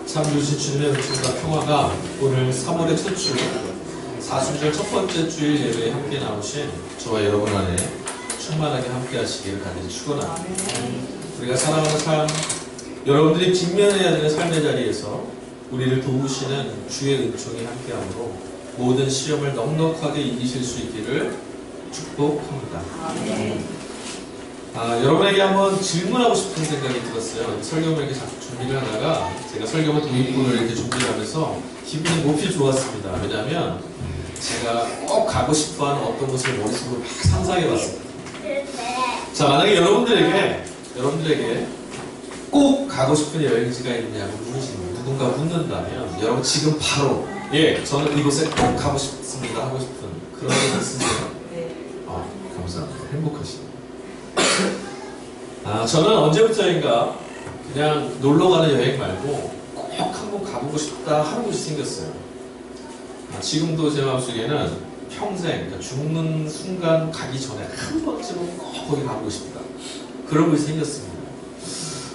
참 주신 주님의 은총과 평화가 오늘 3월의 첫 주, 사순절 첫 번째 주일 예배에 함께 나오신 저와 여러분 안에 충만하게 함께 하시기를 간절히 축원합니다. 우리가 살아가는 삶, 여러분들이 직면해야 되는 삶의 자리에서 우리를 도우시는 주의 은총이 함께함으로 모든 시험을 넉넉하게 이기실 수 있기를 축복합니다. 여러분에게 한번 질문하고 싶은 생각이 들었어요. 설교를 이렇게 준비를 하다가 제가 설교문 도입부를 이렇게 준비를 하면서 기분이 몹시 좋았습니다. 왜냐하면 제가 꼭 가고 싶어하는 어떤 곳을 머릿속으로 막 상상해봤습니다. 자, 만약에 여러분들에게 꼭 가고 싶은 여행지가 있냐고 누군가 묻는다면 여러분 지금 바로 저는 이곳에 꼭 가고 싶습니다 하고 싶은 그런 곳 있으세요? 감사합니다. 행복하시네요. 저는 언제부터인가 그냥 놀러가는 여행 말고 꼭 한번 가보고 싶다 하는 곳이 생겼어요. 지금도 제 마음속에는 평생, 그러니까 죽는 순간 가기 전에 한 번쯤은 꼭 거기 가보고 싶다. 그런 곳이 생겼습니다.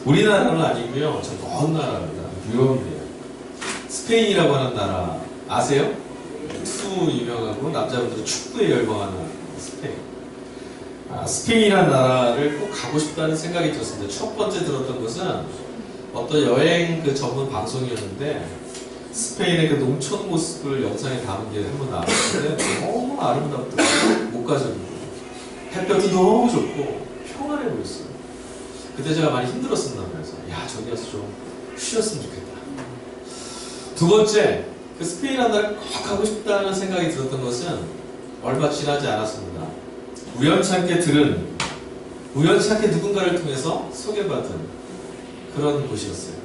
우리나라는 아니고요. 저 먼 나라입니다. 유럽이에요. 스페인이라고 하는 나라 아세요? 투 유명하고 남자분들은 축구에 열광하는 스페인. 스페인이라는 나라를 꼭 가고 싶다는 생각이 들었습니다. 첫 번째 들었던 것은 어떤 여행 전문 방송이었는데 스페인의 그 농촌 모습을 영상에 담은 게 한 번 나왔는데 너무 아름답더라고요. 목가적이고 햇볕이 너무 좋고 평안해 보였어요. 그때 제가 많이 힘들었었나 봐요. 저기 가서 좀 쉬었으면 좋겠다. 두 번째, 그 스페인이라는 나라를 꼭 가고 싶다는 생각이 들었던 것은 얼마 지나지 않았습니다. 우연찮게 누군가를 통해서 소개받은 그런 곳이었어요.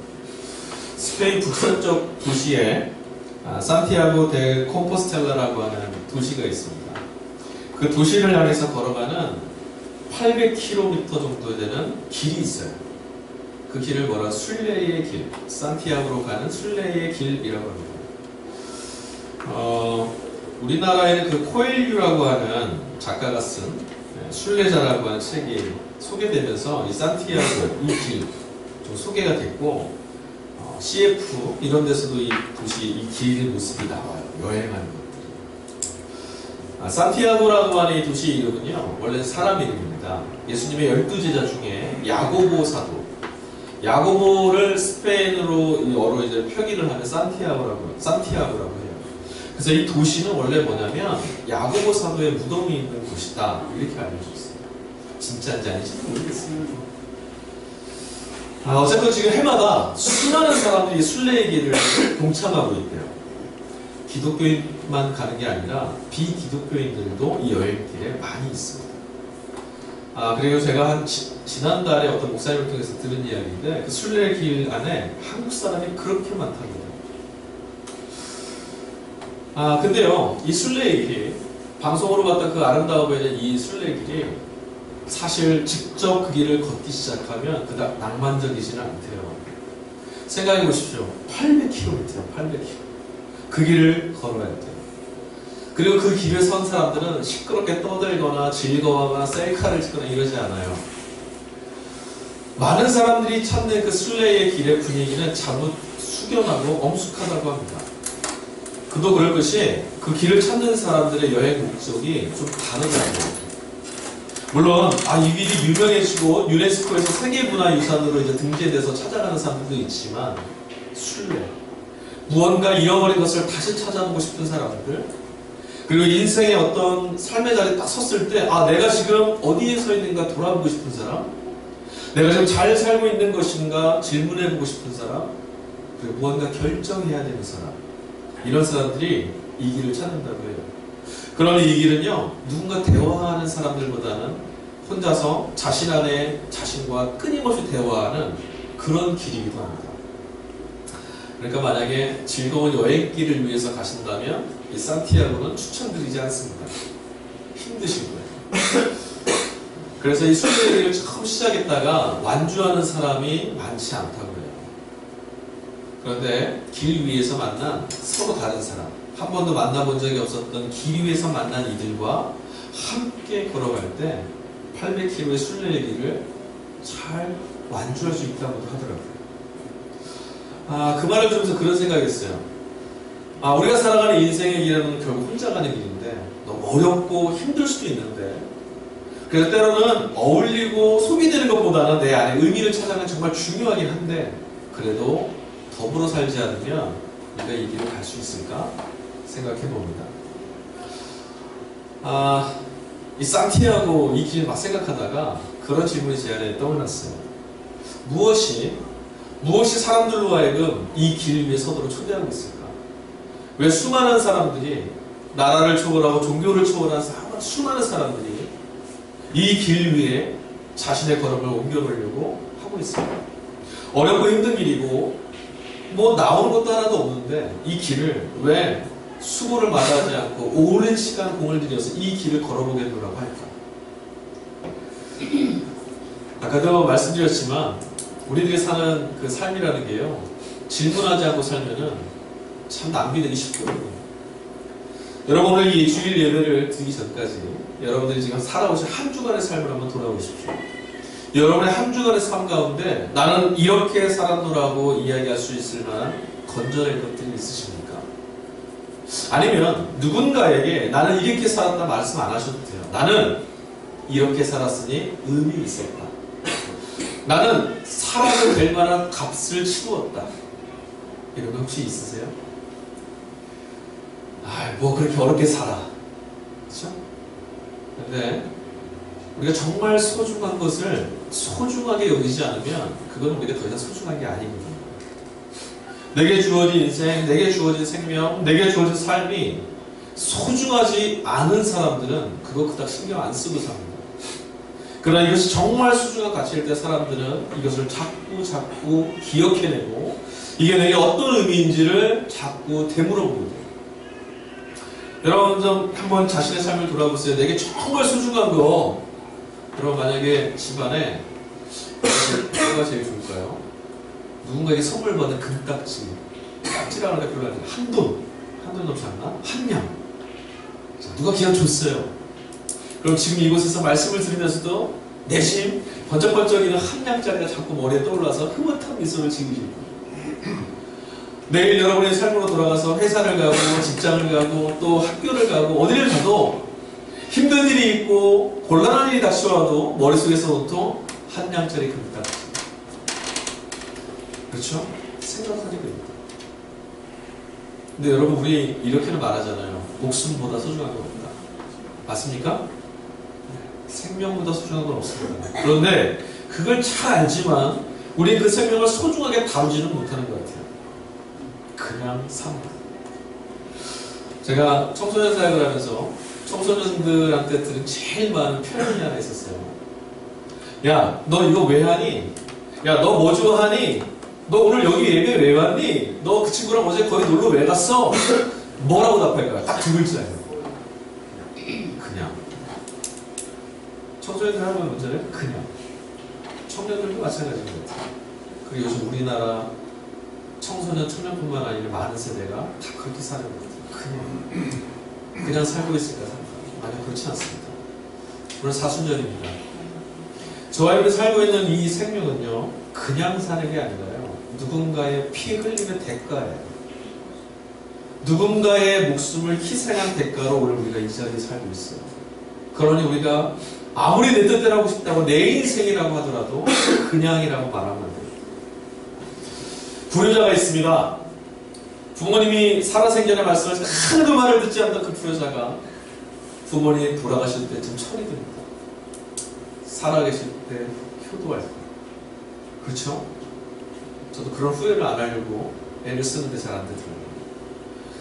스페인 북서쪽 도시에 산티아고 데 콤포스텔라라고 하는 도시가 있습니다. 그 도시를 향해서 걸어가는 800km 정도 되는 길이 있어요. 그 길을 순례의 길, 산티아고로 가는 순례의 길이라고 합니다. 우리나라에는 그 코엘류라고 하는 작가가 쓴 순례자라고 하는 책이 소개되면서 이 산티아고 이 길 좀 소개가 됐고 CF 이런 데서도 이 도시 이 길의 모습이 나와요. 여행하는 것들이. 산티아고라고 하는 이 도시 이름은요 원래 사람 이름입니다. 예수님의 12제자 중에 야고보 사도, 야고보를 스페인어로 이제 표기를 하면 산티아고라고 해요. 그래서 이 도시는 원래 뭐냐면 야고보 사도의 무덤이 있는 곳이다 이렇게 알려져 있어요. 진짜인지 아닌지 모르겠어요. 어쨌든 지금 해마다 수많은 사람들이 순례의 길을 동참하고 있대요. 기독교인만 가는 게 아니라 비기독교인들도 이 여행길에 많이 있습니다. 그리고 제가 지난달에 어떤 목사님을 통해서 들은 이야기인데 그 순례의 길 안에 한국 사람이 그렇게 많답니다. 근데요, 이 순례의 길, 방송으로 봤던 그 아름다워 보이는 이 순례의 길이 사실 직접 그 길을 걷기 시작하면 그닥 낭만적이지는 않대요. 생각해 보십시오. 800km요, 800km. 그 길을 걸어야 돼요. 그리고 그 길을 선 사람들은 시끄럽게 떠들거나 즐거워하거나 셀카를 찍거나 이러지 않아요. 많은 사람들이 찾는 그 순례의 길의 분위기는 잘못 숙연하고 엄숙하다고 합니다. 그도 그럴 것이 그 길을 찾는 사람들의 여행 목적이 좀 다르다고. 물론 이 길이 유명해지고 유네스코에서 세계문화유산으로 이제 등재돼서 찾아가는 사람들도 있지만 순례, 무언가 잃어버린 것을 다시 찾아보고 싶은 사람들, 그리고 인생의 어떤 삶의 자리에 딱 섰을 때 내가 지금 어디에 서 있는가 돌아보고 싶은 사람, 내가 지금 잘 살고 있는 것인가 질문해보고 싶은 사람, 그리고 무언가 결정해야 되는 사람, 이런 사람들이 이 길을 찾는다고 해요. 그러니 이 길은요 누군가 대화하는 사람들보다는 혼자서 자신 안에 자신과 끊임없이 대화하는 그런 길이기도 합니다. 그러니까 만약에 즐거운 여행길을 위해서 가신다면 이 산티아고는 추천드리지 않습니다. 힘드실 거예요. 그래서 이 순례길을 처음 시작했다가 완주하는 사람이 많지 않다고 해요. 그런데 길 위에서 만난 서로 다른 사람, 한 번도 만나본 적이 없었던 길 위에서 만난 이들과 함께 걸어갈 때 800km의 순례의 길을 잘 완주할 수 있다고 하더라고요. 그 말을 들으면서 그런 생각했어요. 우리가 살아가는 인생의 길은 결국 혼자 가는 길인데 너무 어렵고 힘들 수도 있는데, 그래서 때로는 어울리고 소비되는 것보다는 내 안에 의미를 찾아가는 게 정말 중요하긴 한데, 그래도 더불어 살지 않으면 우리가 이 길을 갈 수 있을까 생각해 봅니다. 이 산티아고 이 길 막 생각하다가 그런 질문이 제 안에 떠올랐어요. 무엇이 사람들로 하여금 이 길 위에 서도록 초대하고 있을까? 왜 수많은 사람들이, 나라를 초월하고 종교를 초월한 수많은 사람들이 이 길 위에 자신의 걸음을 옮겨놓으려고 하고 있습니다. 어렵고 힘든 길이고 뭐 나오는 것도 하나도 없는데 이 길을 왜 수고를 마다하지 않고 오랜 시간 공을 들여서 이 길을 걸어보겠노라고 할까? 아까도 말씀드렸지만 우리들이 사는 그 삶이라는 게요, 질문하지 않고 살면은 참 낭비되기 쉽거든요. 여러분, 오늘 이 주일 예배를 드리기 전까지 여러분들이 지금 살아오신 한 주간의 삶을 한번 돌아보십시오. 여러분의 한 주간의 삶 가운데 나는 이렇게 살았노라고 이야기할 수 있을 만한 건전할 것들이 있으십니까? 아니면 누군가에게 나는 이렇게 살았다 말씀 안 하셔도 돼요. 나는 이렇게 살았으니 의미 있었다. 나는 살아도 될 만한 값을 치루었다. 이런 거 혹시 있으세요? 뭐 그렇게 어렵게 살아. 그렇죠? 근데 우리가 정말 소중한 것을 소중하게 여기지 않으면 그건 우리가 더 이상 소중한 게 아닙니다. 내게 주어진 인생, 내게 주어진 생명, 내게 주어진 삶이 소중하지 않은 사람들은 그거 그닥 신경 안 쓰고 삽니다. 그러나 이것이 정말 소중한 가치일 때 사람들은 이것을 자꾸 기억해내고 이게 내게 어떤 의미인지를 자꾸 되물어봅니다. 여러분 좀 한번 자신의 삶을 돌아보세요. 내게 정말 소중한 거, 여러분 만약에 집안에 뭐가 제일 좋을까요? 누군가에게 선물 받은 금딱지, 딱지라는 게 별로 아니라 한돈 넘지 않나? 한냥. 누가 기왕 줬어요. 그럼 지금 이곳에서 말씀을 들으면서도 내심 번쩍번쩍이는 한냥짜리가 자꾸 머리에 떠올라서 흐뭇한 미소를 지으실 거예요. 내일 여러분의 삶으로 돌아가서 회사를 가고 직장을 가고 또 학교를 가고 어디를 가도 힘든 일이 있고 곤란한 일이 닥쳐와도 머릿속에서 보통 한냥짜리 금딱지. 그렇죠? 생각하게 됩니다. 근데 여러분, 우리 이렇게는 말하잖아요. 목숨보다 소중한 건 없다. 맞습니까? 생명보다 소중한 건 없습니다. 그런데 그걸 잘 알지만 우리 그 생명을 소중하게 다루지는 못하는 것 같아요. 그냥 삽니다. 제가 청소년 사역을 하면서 청소년들한테 들은 제일 많은 표현이 하나 있었어요. 야, 너 이거 왜 하니? 야, 너 뭐 좋아하니? 너 오늘 여기 예배 왜 왔니? 너 그 친구랑 어제 거기 놀러 왜 갔어? 뭐라고 답할까요? 딱 두 글자예요. 그냥. 청소년들 하는 문제는 그냥. 청년들도 마찬가지인 것 같아요. 그리고 요즘 우리나라 청소년, 청년뿐만 아니라 많은 세대가 다 그렇게 사는 것 같아요. 그냥 살고 있을까 생각합니다. 아니, 그렇지 않습니다. 물론 사순절입니다. 저와 여러분이 살고 있는 이 생명은요, 그냥 사는 게 아니라요, 누군가의 피 흘림의 대가예요. 누군가의 목숨을 희생한 대가로 오늘 우리가 이 자리에 살고 있어요. 그러니 우리가 아무리 내 뜻대로 하고 싶다고 내 인생이라고 하더라도 그냥이라고 말하면 안 돼요. 불효자가 있습니다. 부모님이 살아생전에 말씀하신 하나도 말을 듣지 않던 그 불효자가 부모님이 돌아가실 때쯤 철이 듭니다. 살아계실 때 효도할 때. 그렇죠? 저도 그런 후회를 안 하려고 애를 쓰는데 잘 안 되더라고요.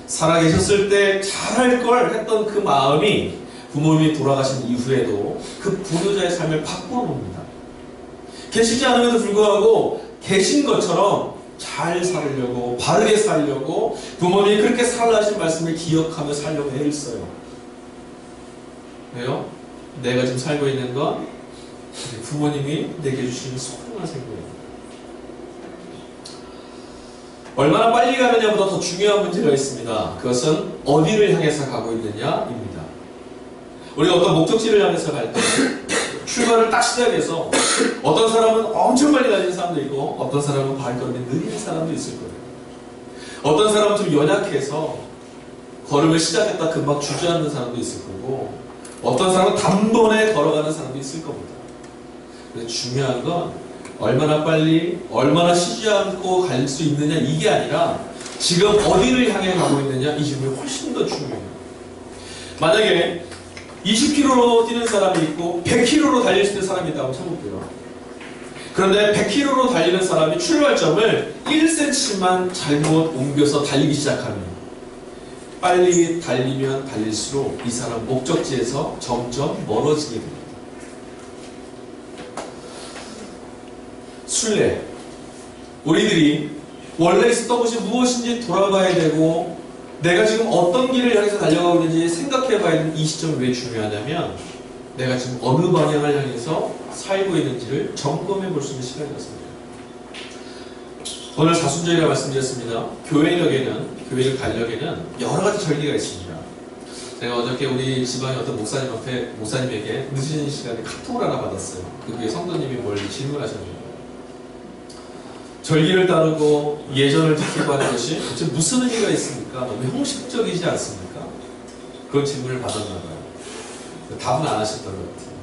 살아계셨을 때 잘할 걸 했던 그 마음이 부모님이 돌아가신 이후에도 그 불효자의 삶을 바꾸어 봅니다. 계시지 않음에도 불구하고 계신 것처럼 잘 살려고, 바르게 살려고, 부모님이 그렇게 살라 하신 말씀을 기억하며 살려고 애를 써요. 왜요? 내가 지금 살고 있는 건 부모님이 내게 주신 소중한 생명이에요. 얼마나 빨리 가느냐보다 더 중요한 문제가 있습니다. 그것은 어디를 향해서 가고 있느냐입니다. 우리가 어떤 목적지를 향해서 갈 때 출발을 딱 시작해서 어떤 사람은 엄청 빨리 달리는 사람도 있고 어떤 사람은 발걸음이 느린 사람도 있을 거예요. 어떤 사람은 좀 연약해서 걸음을 시작했다 금방 주저앉는 사람도 있을 거고 어떤 사람은 단번에 걸어가는 사람도 있을 겁니다. 근데 중요한 건 얼마나 빨리 얼마나 쉬지 않고 갈 수 있느냐 이게 아니라 지금 어디를 향해 가고 있느냐 이 질문이 훨씬 더 중요해요. 만약에 20km로 뛰는 사람이 있고 100km로 달릴 수 있는 사람이 있다고 쳐볼게요. 그런데 100km로 달리는 사람이 출발점을 1cm만 잘못 옮겨서 달리기 시작하면 빨리 달리면 달릴수록 이 사람 목적지에서 점점 멀어지게 됩니다. 순례. 우리들이 원래 있었던 것이 무엇인지 돌아봐야 되고 내가 지금 어떤 길을 향해서 달려가고 있는지 생각해 봐야 되는 이 시점이 왜 중요하냐면 내가 지금 어느 방향을 향해서 살고 있는지를 점검해 볼 수 있는 시간이었습니다. 오늘 사순절이라 말씀드렸습니다. 교회를 가려면 여러 가지 절기가 있습니다. 제가 어저께 우리 지방의 어떤 목사님에게 늦은 시간에 카톡을 하나 받았어요. 그게 성도님이 뭘 질문하셨는데 절기를 따르고 예전을 지키고 하는 것이 도대체 무슨 의미가 있습니까? 너무 형식적이지 않습니까? 그런 질문을 받았나 봐요. 답은 안 하셨던 것 같아요.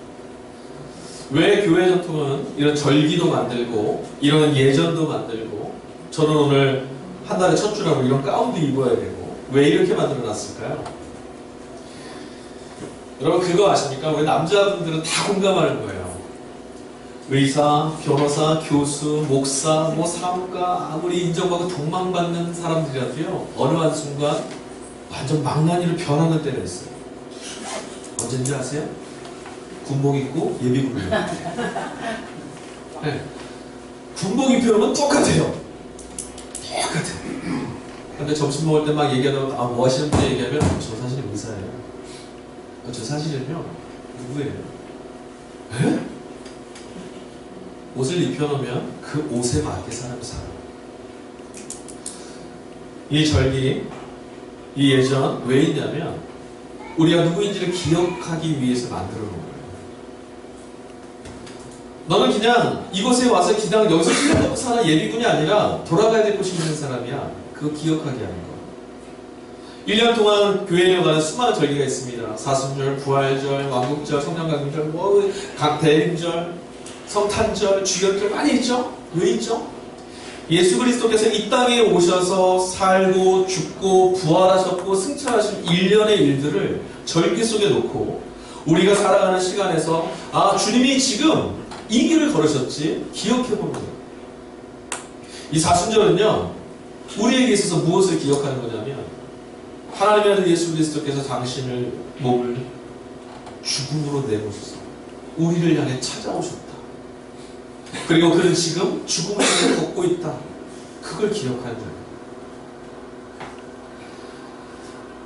왜 교회 전통은 이런 절기도 만들고 이런 예전도 만들고 저는 오늘 한 달에 첫 주라고 이런 가운도 입어야 되고 왜 이렇게 만들어 놨을까요? 여러분 그거 아십니까? 우리 남자분들은 다 공감하는 거예요. 의사, 변호사, 교수, 목사, 사무가 아무리 인정받고 동망받는 사람들이라도요 어느 한순간 완전 망나니로 변하는 때가 있어요. 언제인지 아세요? 군복 입고 예비군이에요. 네. 군복 입혀놓으면 똑같아요. 근데 점심 먹을 때 막 얘기하다가 뭐 하시는지 얘기하면 저 사실은 의사예요. 저 사실은요 누구예요? 에? 옷을 입혀놓으면 그 옷에 맞게 사람이 살아요. 이 절기, 이 예전 왜 있냐면 우리가 누구인지를 기억하기 위해서 만들어 놓은 거예요. 너는 그냥 이곳에 와서 그냥 여기서 1년 먹고 사는 예비군이 아니라 돌아가야 될 곳이 있는 사람이야. 그거 기억하게 하는 거. 1년 동안 교회에 가는 수많은 절기가 있습니다. 사순절, 부활절, 왕국절, 성령강림절, 대림절, 성탄절, 주연절 많이 있죠? 왜 있죠? 예수 그리스도께서 이 땅에 오셔서 살고 죽고 부활하셨고 승천하신 일련의 일들을 절기 속에 놓고 우리가 살아가는 시간에서 주님이 지금 이 길을 걸으셨지 기억해보는 거예요. 이 사순절은요 우리에게 있어서 무엇을 기억하는 거냐면 하나님의 아들 예수 그리스도께서 당신을 몸을 죽음으로 내모셔서 우리를 향해 찾아오셨다. 그리고 그는 지금 죽음을 향해 걷고 있다. 그걸 기억하는 거예요.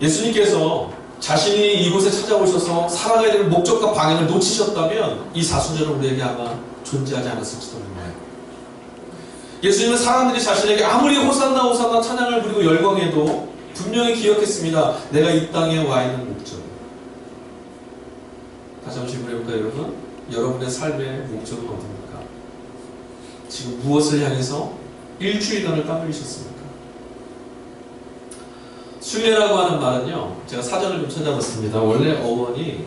예수님께서 자신이 이곳에 찾아오셔서 살아가야 될 목적과 방향을 놓치셨다면 이 사순절은 우리에게 아마 존재하지 않았을지도 몰라요. 예수님은 사람들이 자신에게 아무리 호산나 호산나 찬양을 부리고 열광해도 분명히 기억했습니다. 내가 이 땅에 와 있는 목적. 다시 한번 질문해볼까요, 여러분? 여러분의 삶의 목적은 어디입니까? 지금 무엇을 향해서 일주일간을 땀 흘리셨습니까? 순례라고 하는 말은요, 제가 사전을 좀 찾아봤습니다. 원래 어원이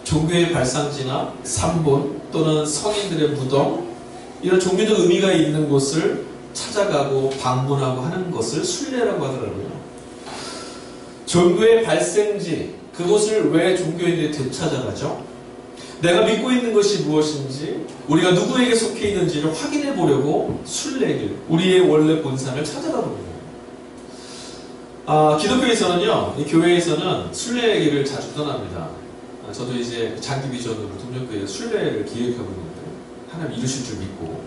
종교의 발상지나 산본 또는 성인들의 무덤 이런 종교적 의미가 있는 곳을 찾아가고 방문하고 하는 것을 순례라고 하더라고요. 종교의 발생지, 그곳을 왜 종교인들이 되찾아가죠? 내가 믿고 있는 것이 무엇인지, 우리가 누구에게 속해 있는지를 확인해 보려고 순례길, 우리의 원래 본산을 찾아가 보는 거예요. 기독교에서는요, 이 교회에서는 순례길을 자주 떠납니다. 저도 이제 장기 비전으로 동력교회에 순례를 기획하고 있는데, 하나님 이루실 줄 믿고,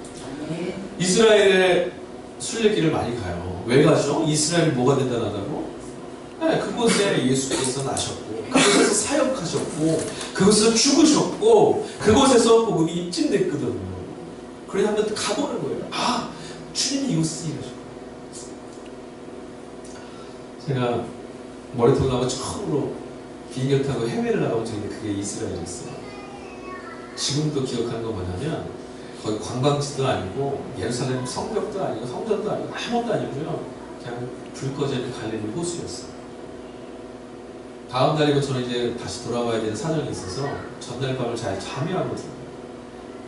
이스라엘의 순례길을 많이 가요. 왜 가죠? 이스라엘이 뭐가 대단하다고? 네, 그곳에 예수께서 나셨고, 그곳에서 사역하셨고, 그곳에서 죽으셨고, 그곳에서 복음이 입증됐거든요. 그래서 한번 가보는 거예요. 주님이 이곳에서 일하셨고. 제가 머리통 가고 처음으로 비행기를 타고 해외를 나가본 적이 그게 이스라엘이었어요. 지금도 기억하는 거 뭐냐면 거기 관광지도 아니고 예루살렘 성벽도 아니고 성전도 아니고 아무것도 아니고요. 그냥 불 꺼져 있는 갈릴리 호수였어요. 다음 날이고 저는 이제 다시 돌아와야 되는 사정이 있어서 전날 밤을 잘 잠이 안 오더라고요.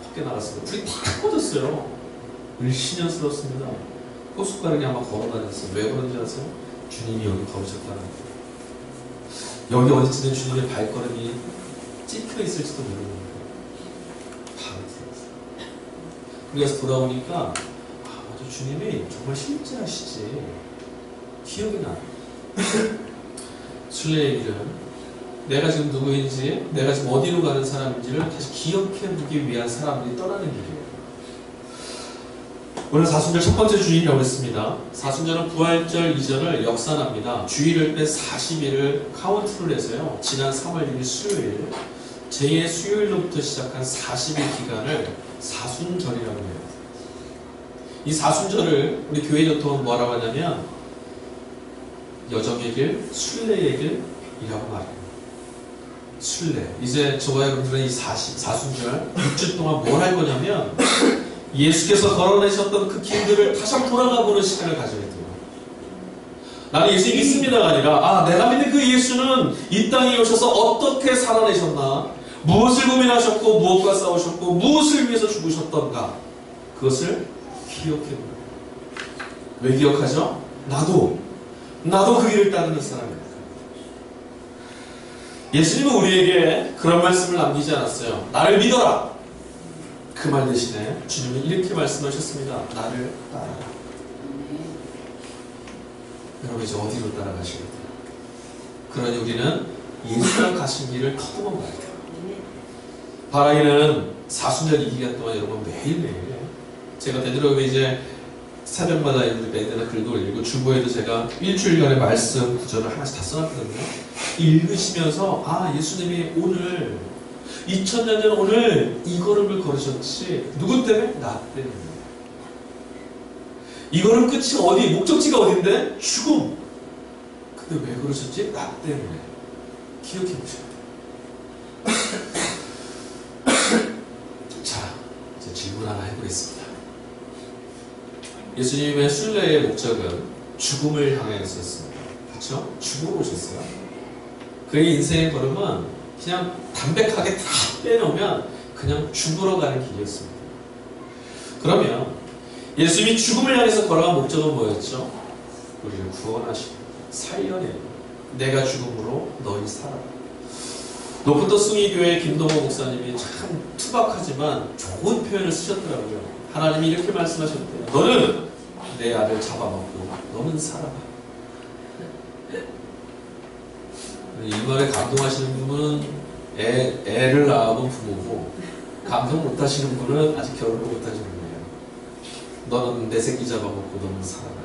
밖에 나갔어요. 불이 탁 꺼졌어요. 을신연스럽습니다. 호숫가를 그냥 막 걸어다녔어요. 왜 그런지 아세요? 주님이 여기 걸으셨다는 거예요. 여기 어디쯤에 주님의 발걸음이 찍혀 있을지도 모르는 거예요. 밤에 들었어요. 그래서 돌아오니까 맞아, 주님이 정말 실제하시지. 기억이 나요. 순례의 길은 내가 지금 누구인지, 내가 지금 어디로 가는 사람인지를 다시 기억해두기 위한 사람들이 떠나는 길이에요. 오늘 사순절 첫 번째 주일이라고 했습니다. 사순절은 부활절 이전을 역산합니다. 주일을 뺀 40일을 카운트를 해서요. 지난 3월 1일 수요일, 제2의 수요일로부터 시작한 40일 기간을 사순절이라고 해요. 이 사순절을 우리 교회 전통은 뭐라고 하냐면 여정의 길, 순례의 길이라고 말해요. 순례. 이제 저와 여러분들은 이 사순절 6주 동안 뭘 할 거냐면 예수께서 걸어내셨던 그 길들을 다시 한번 돌아가보는 시간을 가져야 돼요. 나는 예수 믿습니다가 아니라 내가 믿는 그 예수는 이 땅에 오셔서 어떻게 살아내셨나, 무엇을 고민하셨고 무엇과 싸우셨고 무엇을 위해서 죽으셨던가, 그것을 기억해보는 거예요. 왜 기억하죠? 나도 그 길을 따르는 사람입니다. 예수님은 우리에게 그런 말씀을 남기지 않았어요. 나를 믿어라. 그 말 대신에 주님은 이렇게 말씀하셨습니다. 나를 따라라. 여러분 이제 어디로 따라가시겠어요? 그러니 우리는 예수가 가신 길을 거두어 가야 돼요. 바라기는 사순절 이 기간 동안 여러분 매일매일 제가 되도록이면 이제 새벽마다 매일마다 글도 올리고 주보에도 제가 일주일간의 말씀 구절을 하나씩 다 써놨거든요. 읽으시면서 예수님이 오늘 2000년 전 오늘 이 걸음을 걸으셨지 누구 때문에? 나 때문에. 이 걸음 끝이 어디? 목적지가 어딘데? 죽음. 근데 왜 그러셨지? 나 때문에. 기억해 보셔야 돼요. 자, 이제 질문 하나 해보겠습니다. 예수님의 순례의 목적은 죽음을 향해 있었습니다. 그렇죠? 죽음으로 오셨어요. 그의 인생의 걸음은 그냥 담백하게 다 빼놓으면 그냥 죽으러 가는 길이었습니다. 그러면 예수님이 죽음을 향해서 걸어간 목적은 뭐였죠? 우리를 구원하시고 살려내고 내가 죽음으로 너희 살아라. 높은도 숭이교회 김동호 목사님이 참 투박하지만 좋은 표현을 쓰셨더라고요. 하나님이 이렇게 말씀하셨대요. 너는 내 아들 잡아먹고 너는 살아라. 이 말에 감동하시는 분은 애를 낳아본 부모고, 감동 못하시는 분은 아직 결혼을 못하시는 거예요. 너는 내 새끼 잡아먹고 너는 살아라.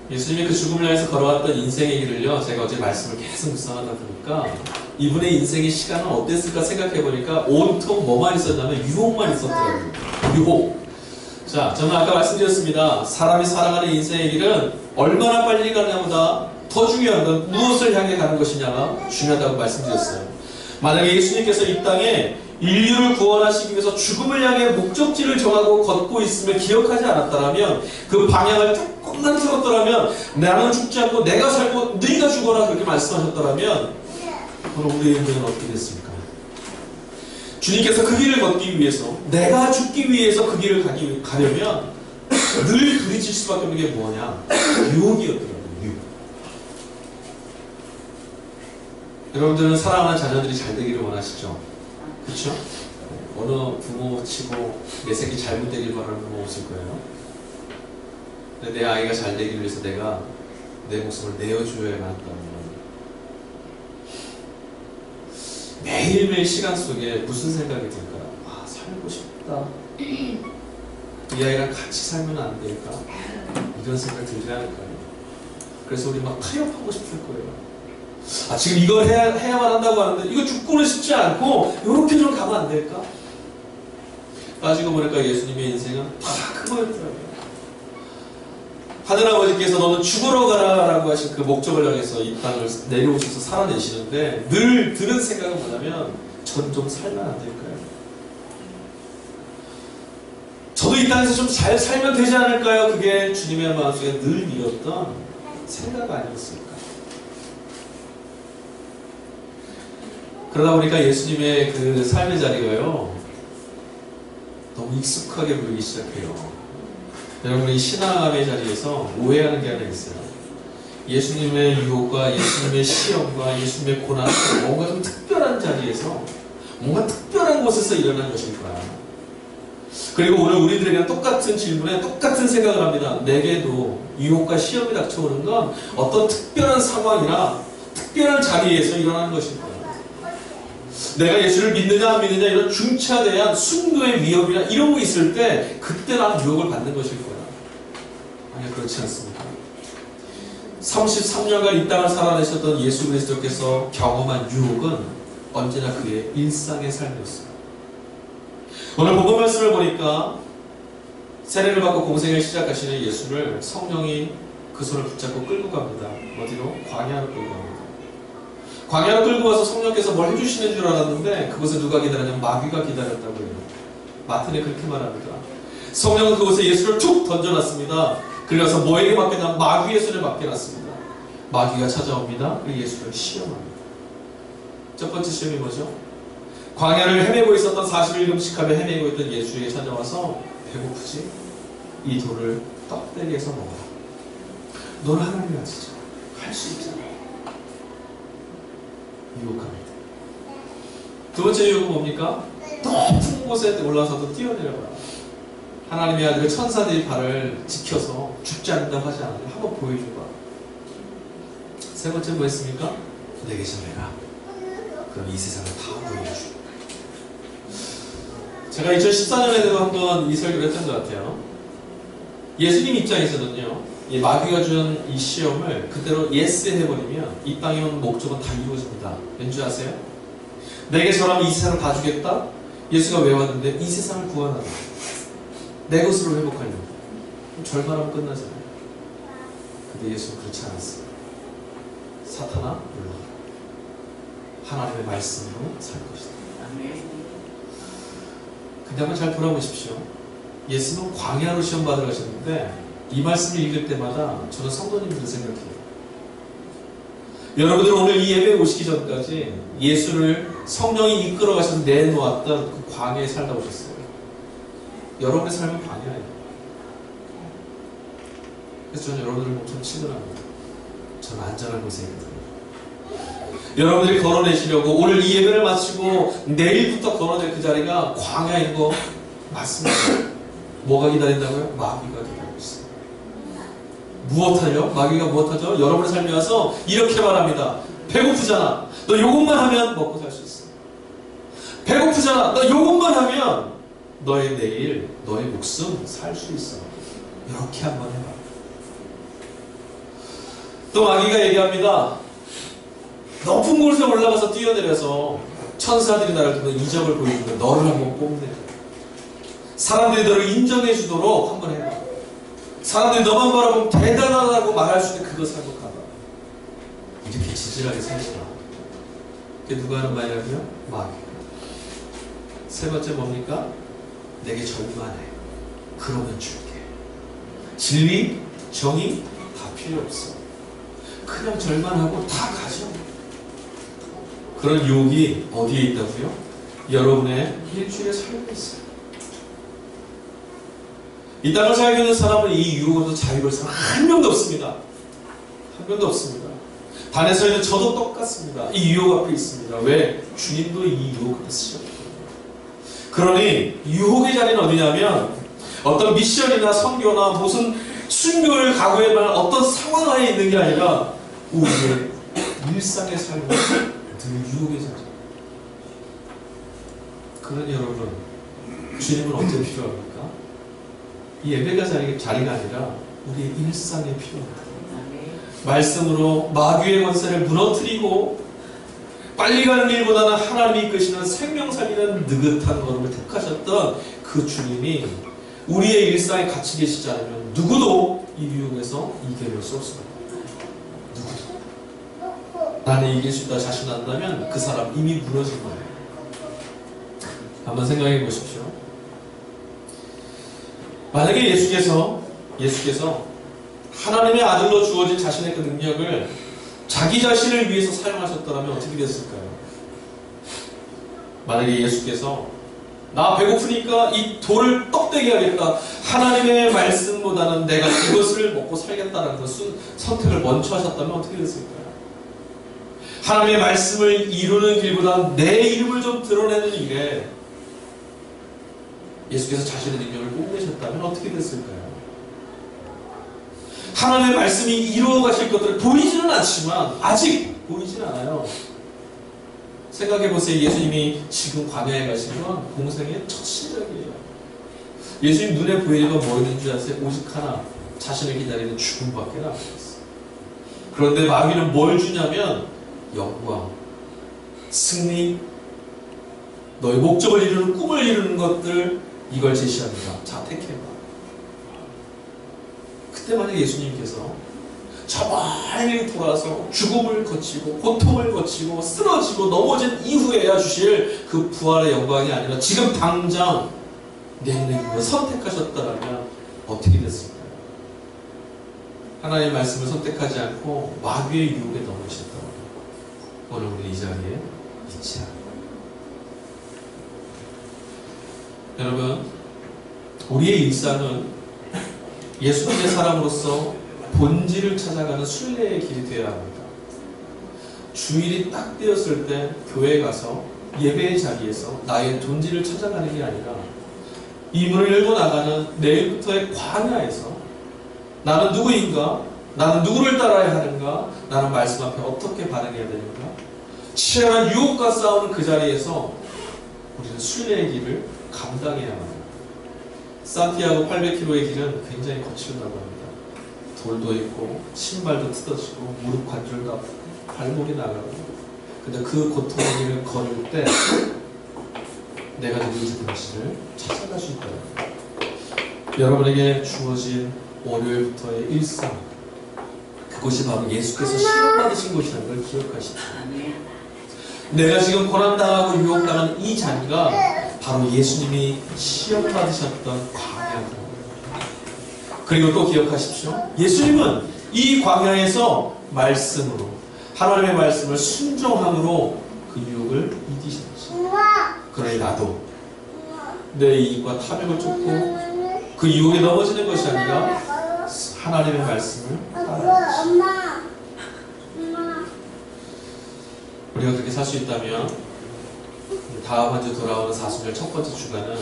예수님이 그 죽음을 향해서 걸어왔던 인생의 길을요, 제가 어제 말씀을 계속 묵상하다 보니까 이분의 인생의 시간은 어땠을까 생각해보니까 온통 뭐만 있었냐면 유혹만 있었더라고요. 유혹. 자, 저는 아까 말씀드렸습니다. 사람이 살아가는 인생의 길은 얼마나 빨리 가냐보다 더 중요한 건 무엇을 향해 가는 것이냐가 중요하다고 말씀드렸어요. 만약에 예수님께서 이 땅에 인류를 구원하시기 위해서 죽음을 향해 목적지를 정하고 걷고 있음을 기억하지 않았다면, 그 방향을 조금만 틀었더라면, 나는 죽지 않고 내가 살고 네가 죽어라 그렇게 말씀하셨더라면, 그럼 우리의 인생은 어떻게 됐습니까? 주님께서 그 길을 걷기 위해서, 내가 죽기 위해서 그 길을 가려면 늘 부딪힐 수밖에 없는 게 뭐냐? 유혹이었더라고요. 유혹. 여러분들은 사랑하는 자녀들이 잘 되기를 원하시죠? 그렇죠? 어느 부모 치고 내 새끼 잘못되길 바라는 부모 없을 거예요. 근데 내 아이가 잘 되기 위해서 내가 내 목숨을 내어줘야만 한다면, 매일매일 시간 속에 무슨 생각이 들까요? 살고 싶다. 이 아이랑 같이 살면 안 될까? 이런 생각 들지 않을까요? 그래서 우리 막 타협하고 싶을 거예요. 지금 이걸 해야만 한다고 하는데 이거 죽고는 싶지 않고 이렇게 좀 가면 안 될까? 따지고 보니까 예수님의 인생은 다 그거였더라고요. 하늘아버지께서 너는 죽으러 가라라고 하신 그 목적을 향해서 이 땅을 내려오셔서 살아내시는데 늘 드는 생각은 뭐냐면 전 좀 살면 안 될까요? 저도 이 땅에서 좀 잘 살면 되지 않을까요? 그게 주님의 마음속에 늘 이었던 생각 아니었을까? 그러다 보니까 예수님의 그 삶의 자리가요 너무 익숙하게 보이기 시작해요. 여러분, 이 신앙의 자리에서 오해하는 게 하나 있어요. 예수님의 유혹과 예수님의 시험과 예수님의 고난, 뭔가 좀 특별한 자리에서 뭔가 특별한 곳에서 일어난 것일 거야. 그리고 오늘 우리들에게는 똑같은 질문에 똑같은 생각을 합니다. 내게도 유혹과 시험이 닥쳐오는 건 어떤 특별한 상황이나 특별한 자리에서 일어나는 것일 거야. 내가 예수를 믿느냐 안 믿느냐 이런 중차대한 순교의 위협이나 이런 거 있을 때 그때 나는 유혹을 받는 것일 거야. 아니, 그렇지 않습니다. 33년간 이 땅을 살아내셨던 예수 그리스도께서 경험한 유혹은 언제나 그의 일상의 삶이었어요. 오늘 본문 말씀을 보니까 세례를 받고 공생을 시작하시는 예수를 성령이 그 손을 붙잡고 끌고 갑니다. 어디로? 광야로 끌고 갑니다. 광야로 끌고 가서 성령께서 뭘 해주시는 줄 알았는데 그곳에 누가 기다렸냐면 마귀가 기다렸다고 해요. 마태는 그렇게 말합니다. 성령은 그곳에 예수를 툭 던져놨습니다. 그래서 뭐에게 맡겨놨냐면 마귀의 손에 맡겨놨습니다. 마귀가 찾아옵니다. 그리고 예수를 시험합니다. 첫 번째 시험이 뭐죠? 광야를 헤매고 있었던 40일 금식하며 헤매고 있던 예수에게 찾아와서 배고프지? 이 돌을 떡대기 해서 먹어라. 너는 하나님의 아들이잖아. 할 수 있잖아. 유혹합니다. 두 번째 유혹은 뭡니까? 높은 곳에 올라서도 뛰어내려라. 하나님의 아들 천사들이 발을 지켜서 죽지 않는다고 하지 않아요. 한번 보여줘봐. 세 번째 뭐 했습니까? 내게 전해라. 그럼 이 세상을 다 보여줘. 제가 2014년에도 한번 이 설교를 했던 것 같아요. 예수님 입장에서는요, 이 마귀가 준 이 시험을 그대로 예스 해버리면 이 땅에 온 목적은 다 이루어집니다. 왠지 아세요? 내게 저라면 이 세상을 다 주겠다? 예수가 왜 왔는데? 이 세상을 구원하라. 내 것으로 회복하려고. 절반하면 끝나잖아요. 근데 예수는 그렇지 않았어요. 사탄아, 물러가라. 하나님의 말씀으로 살 것이다. 근데 한번 잘 돌아보십시오. 예수는 광야로 시험 받으러 가셨는데 이 말씀을 읽을 때마다 저는 성도님들 생각해요. 여러분들 오늘 이 예배에 오시기 전까지 예수를 성령이 이끌어 가셔서 내놓았던 그 광야에 살다 오셨어요. 여러분의 삶은 광야예요. 그래서 저는 여러분들을 보면 좀 친근합니다. 저는 안전한 곳에 있거든요. 여러분들이 걸어내시려고 오늘 이 예배를 마치고 내일부터 걸어낼 그 자리가 광야인 거 맞습니다. 뭐가 기다린다고요? 마귀가 기다리고 있어요. 무엇하죠? 마귀가 무엇하죠? 여러분의 삶에 와서 이렇게 말합니다. 배고프잖아. 너 요것만 하면 먹고 살 수 있어. 배고프잖아. 너 요것만 하면 너의 내일, 너의 목숨 살 수 있어. 이렇게 한번 해봐. 또 마귀가 얘기합니다. 높은 곳에 올라가서 뛰어내려서 천사들이 나를 두고 이적을 보여주면 너를 한번 뽐내. 사람들이 너를 인정해 주도록 한번 해봐. 사람들이 너만 바라보면 대단하다고 말할 수 있는 그것을 한번 가봐. 이렇게 지질하게 살지마. 그게 누가 하는 말이라고요? 마귀가. 세 번째 뭡니까? 내게 절만해. 그러면 줄게. 진리, 정의 다 필요 없어. 그냥 절만하고 다 가져. 그런 유혹이 어디에 있다고요? 여러분의 일주일의 삶에 있어요. 이 땅을 살고 있는 사람은 이 유혹으로서 자유로울 사람 한 명도 없습니다. 한 명도 없습니다. 단에서 있는 저도 똑같습니다. 이 유혹 앞에 있습니다. 왜? 주님도 이 유혹 앞에 쓰셨거든요. 그러니 유혹의 자리는 어디냐면 어떤 미션이나 선교나 무슨 순교를 각오할 만한 어떤 상황 하에 있는 게 아니라 우리의 일상의 삶은 늘 유혹의 자리. 그러니 여러분, 주님은 언제 필요합니까? 이 예배가 자리가 아니라 우리의 일상에 필요합니다. 말씀으로 마귀의 권세를 무너뜨리고 빨리 가는 일보다는 하나님이 이끄시는 생명 살리는 느긋한 걸음을 택하셨던 그 주님이 우리의 일상에 같이 계시지 않으면 누구도 이 유혹에서 이겨낼 수 없습니다. 누구도. 나는 이길 수 있다 자신한다면 그 사람 이미 무너진 거예요. 한번 생각해 보십시오. 만약에 예수께서 하나님의 아들로 주어진 자신의 그 능력을 자기 자신을 위해서 사용하셨더라면 어떻게 됐을까요? 만약에 예수께서 나 배고프니까 이 돌을 떡되게 하겠다. 하나님의 말씀보다는 내가 이것을 먹고 살겠다는 것은 선택을 먼저 하셨다면 어떻게 됐을까요? 하나님의 말씀을 이루는 길보다 내 이름을 좀 드러내는 일에 예수께서 자신의 능력을 뽐내셨다면 어떻게 됐을까요? 하나님의 말씀이 이루어 가실 것들을 보이지는 않지만 아직 보이지는 않아요. 생각해보세요. 예수님이 지금 광야에 가신 건 공생의 첫 시작이에요. 예수님 눈에 보이는 건 뭐였는지 아세요? 오직 하나, 자신을 기다리는 죽음밖에 안 보였어요. 그런데 마귀는 뭘 주냐면 영광, 승리, 너의 목적을 이루는 꿈을 이루는 것들, 이걸 제시합니다. 자, 택해봐. 그때 만약 예수님께서 저 멀리 돌아서 죽음을 거치고 고통을 거치고 쓰러지고 넘어진 이후에야 주실 그 부활의 영광이 아니라 지금 당장 내 인생을 선택하셨다면 어떻게 됐을까요? 하나님의 말씀을 선택하지 않고 마귀의 유혹에 넘어지셨다면 오늘 우리 이 자리에 있지 않아요. 여러분, 우리의 일상은 예수님의 사람으로서 본질을 찾아가는 순례의 길이 되어야 합니다. 주일이 딱 되었을 때 교회에 가서 예배의 자리에서 나의 본질을 찾아가는 게 아니라 이 문을 열고 나가는 내일부터의 광야에서 나는 누구인가? 나는 누구를 따라야 하는가? 나는 말씀 앞에 어떻게 반응해야 되는가? 치열한 유혹과 싸우는 그 자리에서 우리는 순례의 길을 감당해야 합니다. 산티아고 800km의 길은 굉장히 거칠다고 합니다. 돌도 있고 신발도 뜯어지고 무릎 관절도 아프고 발목이 나가고, 근데 그 고통의 길을 걸을 때 내가 누구인지 당신을 찾아갈 수 있다. 여러분에게 주어진 월요일부터의 일상, 그것이 바로 예수께서 시험받으신 곳이라는 걸 기억하십시오. 내가 지금 고난당하고 유혹당한 이 자리가 바로 예수님이 시험받으셨던 광야입니다. 그리고 또 기억하십시오. 예수님은 이 광야에서 말씀으로, 하나님의 말씀을 순종함으로 그 유혹을 이기셨죠. 그러니 나도 내 이익과 탐욕을 쫓고 그 유혹에 넘어지는 것이 아니라 하나님의 말씀을 따라야지. 우리가 그렇게 살 수 있다면 다음 한 주 돌아오는 사순절 첫 번째 주간은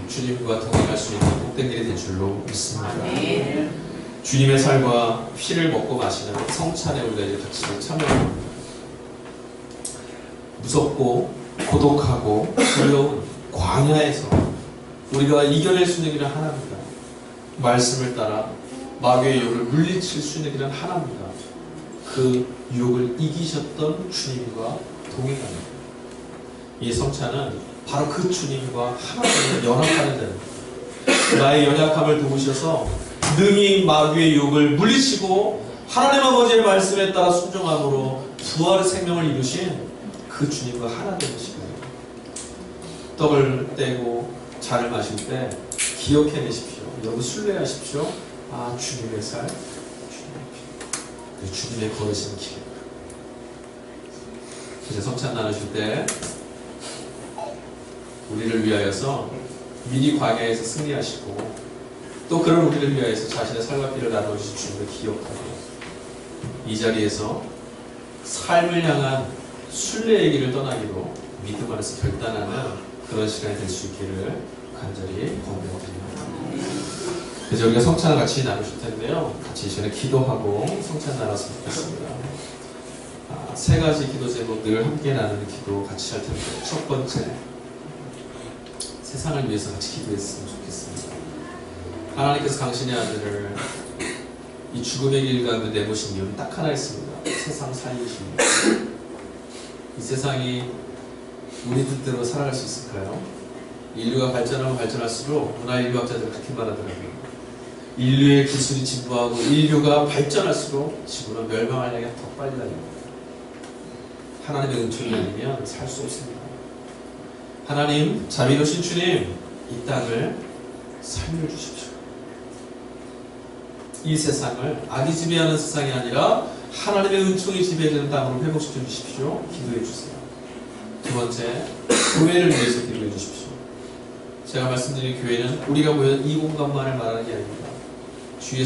주님과 동행할 수 있는 복된 길이 될 줄로 믿습니다. 주님의 살과 피를 먹고 마시는 성찬에 우리가 이제 같이 참여합니다. 무섭고 고독하고 두려운 광야에서 우리가 이겨낼 수 있는 길은 하나입니다. 말씀을 따라 마귀의 유혹을 물리칠 수 있는 길은 하나입니다. 그 유혹을 이기셨던 주님과 동행합니다. 이 성찬은 바로 그 주님과 하나님을 연합하는 데입니다. 나의 연약함을 도우셔서 능히 마귀의 유혹을 물리치고 하나님 아버지의 말씀에 따라 순종함으로 부활의 생명을 이루신 그 주님과 하나 되시고요. 떡을 떼고 잔을 마실 때 기억해내십시오. 여러분 순례하십시오. 아, 주님의 살, 주님의 걸으신 길. 이제 성찬 나누실 때 우리를 위하여서 미리 광야에서 승리하시고 또 그런 우리를 위하여서 자신의 삶과 길을 나눠주신 주님을 기억하고 이 자리에서 삶을 향한 순례의 길을 떠나기로 믿음 안에서 결단하는 그런 시간이 될 수 있기를 간절히 권면드립니다. 그래서 우리가 성찬을 같이 나누실 텐데요. 같이 이 시간에 기도하고 성찬 나눴으면 좋겠습니다. 세 가지 기도 제목 늘 함께 나누는 기도 같이 할 텐데, 첫 번째, 세상을 위해서 같이 기도했으면 좋겠습니다. 하나님께서 당신의 아들을 이 죽음의 길 가운데 내모신 이유는 딱 하나 있습니다. 세상 살리십니다. 이 세상이 우리 뜻대로 살아갈 수 있을까요? 인류가 발전하면 발전할수록 문화인류학자들 그렇게 말하더라고요. 인류의 기술이 진보하고 인류가 발전할수록 지구는 멸망할 날이 더 빨리 달립니다. 하나님의 은총이 아니면 살 수 없습니다. 하나님, 자비로우신 주님, 이 땅을 살려주십시오. 이 세상을 악이 지배하는 세상이 아니라 하나님의 은총이 지배되는 땅으로 회복시켜 주십시오. 기도해 주세요. 두 번째, 교회를 위해서 기도해 주십시오. 제가 말씀드린 교회는 우리가 모여 이 공간만을 말하는 게 아닙니다. 주의